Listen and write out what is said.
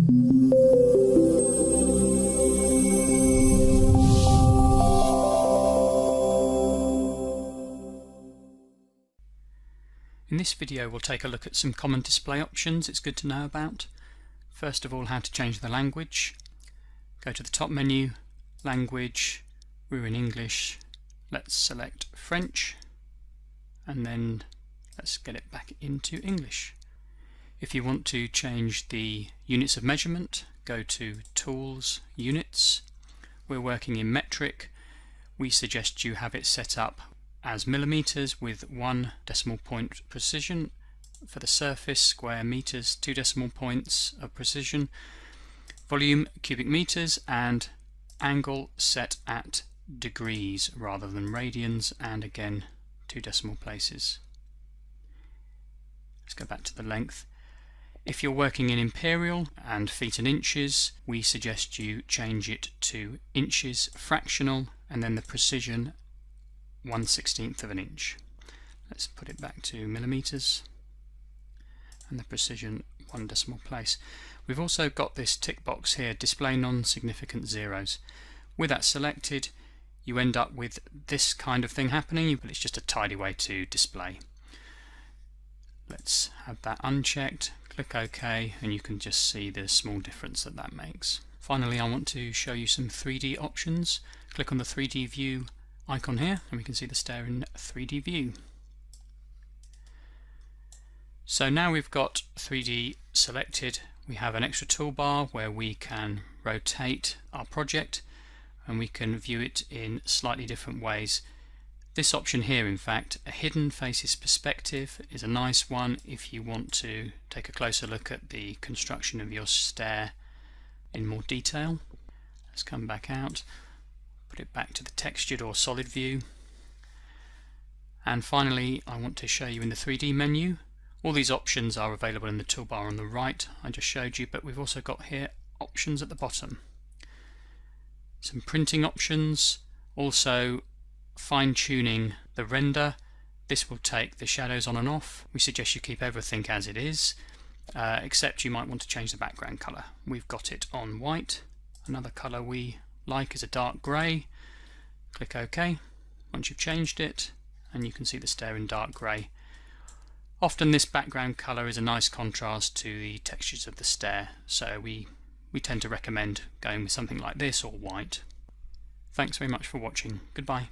In this video we'll take a look at some common display options it's good to know about. First of all, how to change the language. Go to the top menu, Language, we're in English, let's select French, and then let's get it back into English. If you want to change the units of measurement, go to Tools, Units. We're working in metric. We suggest you have it set up as millimeters with 1 decimal point precision. For the surface, square meters, 2 decimal points of precision. Volume, cubic meters, and angle set at degrees rather than radians, and again 2 decimal places. Let's go back to the length. If you're working in imperial and feet and inches, we suggest you change it to inches fractional, and then the precision 1/16 of an inch. Let's put it back to millimeters, and the precision 1 decimal place. We've also got this tick box here, display non-significant zeros. With that selected, you end up with this kind of thing happening, but it's just a tidy way to display. Let's have that unchecked, click OK, and you can just see the small difference that that makes. Finally, I want to show you some 3D options. Click on the 3D view icon here, and we can see the stair in 3D view. So now we've got 3D selected, we have an extra toolbar where we can rotate our project and we can view it in slightly different ways. This option here, in fact, a hidden faces perspective, is a nice one if you want to take a closer look at the construction of your stair in more detail. Let's come back out, put it back to the textured or solid view. And finally, I want to show you in the 3D menu. All these options are available in the toolbar on the right I just showed you, but we've also got here options at the bottom. Some printing options, also fine-tuning the render. This will take the shadows on and off. We suggest you keep everything as it is, except you might want to change the background colour. We've got it on white. Another colour we like is a dark grey. Click OK once you've changed it, and you can see the stair in dark grey. Often this background colour is a nice contrast to the textures of the stair, so we tend to recommend going with something like this or white. Thanks very much for watching. Goodbye.